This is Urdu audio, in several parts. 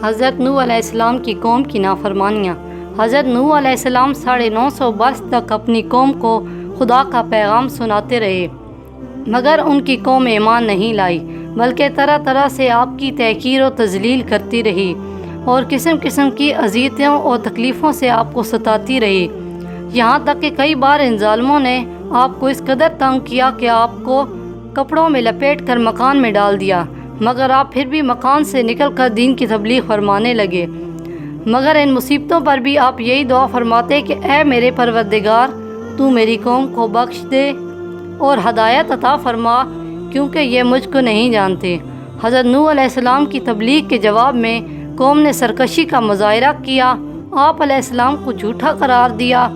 حضرت نوح علیہ السلام کی قوم کی نافرمانیاں۔ حضرت نوح علیہ السلام 950 برس تک اپنی قوم کو خدا کا پیغام سناتے رہے، مگر ان کی قوم ایمان نہیں لائی، بلکہ طرح طرح سے آپ کی تحقیر و تذلیل کرتی رہی اور قسم قسم کی اذیتوں اور تکلیفوں سے آپ کو ستاتی رہی، یہاں تک کہ کئی بار ان ظالموں نے آپ کو اس قدر تنگ کیا کہ آپ کو کپڑوں میں لپیٹ کر مکان میں ڈال دیا، مگر آپ پھر بھی مکان سے نکل کر دین کی تبلیغ فرمانے لگے۔ مگر ان مصیبتوں پر بھی آپ یہی دعا فرماتے کہ اے میرے پروردگار، تو میری قوم کو بخش دے اور ہدایت عطا فرما، کیونکہ یہ مجھ کو نہیں جانتے۔ حضرت نوح علیہ السلام کی تبلیغ کے جواب میں قوم نے سرکشی کا مظاہرہ کیا، آپ علیہ السلام کو جھوٹا قرار دیا،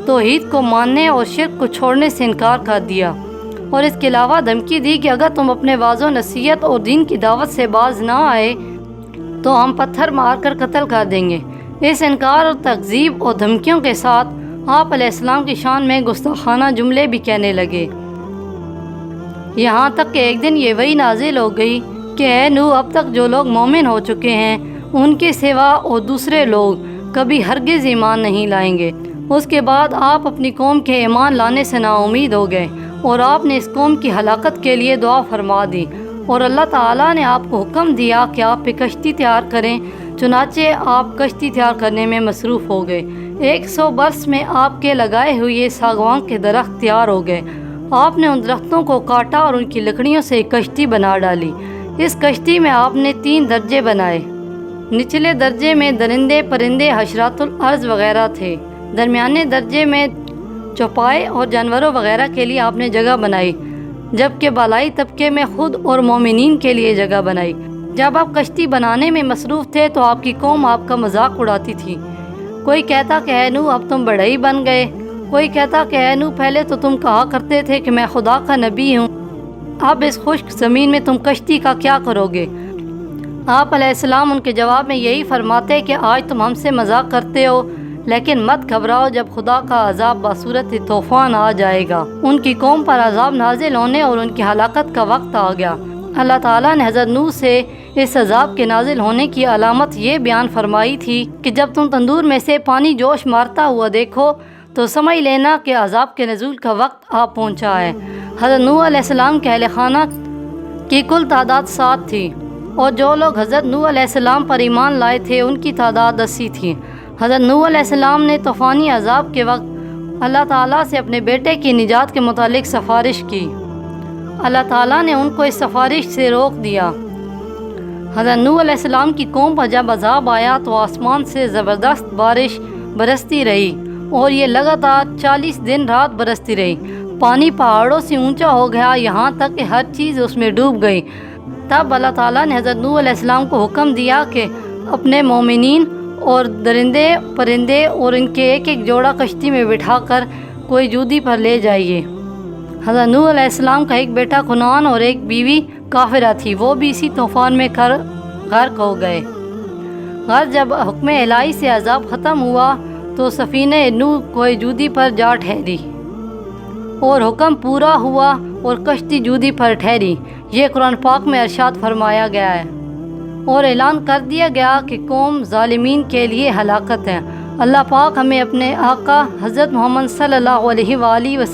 توحید کو ماننے اور شرک کو چھوڑنے سے انکار کر دیا، اور اس کے علاوہ دھمکی دی کہ اگر تم اپنے واعظ و نصیحت اور دین کی دعوت سے باز نہ آئے تو ہم پتھر مار کر قتل کر دیں گے۔ اس انکار اور تکذیب اور دھمکیوں کے ساتھ آپ علیہ السلام کی شان میں گستاخانہ جملے بھی کہنے لگے، یہاں تک کہ ایک دن یہ وحی نازل ہو گئی کہ اے نوح، اب تک جو لوگ مومن ہو چکے ہیں ان کے سوا اور دوسرے لوگ کبھی ہرگز ایمان نہیں لائیں گے۔ اس کے بعد آپ اپنی قوم کے ایمان لانے سے نا امید ہو گئے اور آپ نے اس قوم کی ہلاکت کے لیے دعا فرما دی، اور اللہ تعالیٰ نے آپ کو حکم دیا کہ آپ پہ کشتی تیار کریں، چنانچہ آپ کشتی تیار کرنے میں مصروف ہو گئے۔ 100 برس میں آپ کے لگائے ہوئے ساگوان کے درخت تیار ہو گئے، آپ نے ان درختوں کو کاٹا اور ان کی لکڑیوں سے ایک کشتی بنا ڈالی۔ اس کشتی میں آپ نے 3 درجے بنائے، نچلے درجے میں درندے پرندے حشرات الارض وغیرہ تھے، درمیانے درجے میں چوپائے اور جانوروں وغیرہ کے لیے آپ نے جگہ بنائی، جبکہ بالائی طبقے میں خود اور مومنین کے لیے جگہ بنائی۔ جب آپ کشتی بنانے میں مصروف تھے تو آپ کی قوم آپ کا مذاق اڑاتی تھی، کوئی کہتا کہ اے نوح، اب تم بڑھئی بن گئے، کوئی کہتا کہ اے نوح، پہلے تو تم کہا کرتے تھے کہ میں خدا کا نبی ہوں، اب اس خشک زمین میں تم کشتی کا کیا کرو گے؟ آپ علیہ السلام ان کے جواب میں یہی فرماتے کہ آج تم ہم سے مذاق کرتے ہو، لیکن مت گھبراؤ، جب خدا کا عذاب بصورت طوفان آ جائے گا۔ ان کی قوم پر عذاب نازل ہونے اور ان کی ہلاکت کا وقت آ گیا۔ اللہ تعالیٰ نے حضرت نوح سے اس عذاب کے نازل ہونے کی علامت یہ بیان فرمائی تھی کہ جب تم تندور میں سے پانی جوش مارتا ہوا دیکھو تو سمجھ لینا کہ عذاب کے نزول کا وقت آ پہنچا ہے۔ حضرت نوح علیہ السلام کے اہل خانہ کی کل تعداد 7 تھی، اور جو لوگ حضرت نوح علیہ السلام پر ایمان لائے تھے ان کی تعداد 80 تھی۔ حضرت نوح علیہ السلام نے طوفانی عذاب کے وقت اللہ تعالیٰ سے اپنے بیٹے کی نجات کے متعلق سفارش کی، اللہ تعالیٰ نے ان کو اس سفارش سے روک دیا۔ حضرت نوح علیہ السلام کی قوم پر جب عذاب آیا تو آسمان سے زبردست بارش برستی رہی، اور یہ لگاتار 40 دن رات برستی رہی، پانی پہاڑوں سے اونچا ہو گیا، یہاں تک کہ ہر چیز اس میں ڈوب گئی۔ تب اللہ تعالیٰ نے حضرت نوح علیہ السلام کو حکم دیا کہ اپنے مومنین اور درندے پرندے اور ان کے ایک ایک جوڑا کشتی میں بٹھا کر کوئی جودی پر لے جائیے۔ حضرت نوح علیہ السلام کا ایک بیٹا کنعان اور ایک بیوی کافرہ تھی، وہ بھی اسی طوفان میں غرق ہو گئے۔ غرق جب حکم الہی سے عذاب ختم ہوا تو سفینہ نوح کوئی جودی پر جا ٹھہری اور حکم پورا ہوا اور کشتی جودی پر ٹھہری۔ یہ قرآن پاک میں ارشاد فرمایا گیا ہے اور اعلان کر دیا گیا کہ قوم ظالمین کے لیے ہلاکت ہے۔ اللہ پاک ہمیں اپنے آقا حضرت محمد صلی اللہ علیہ وآلہ وسلم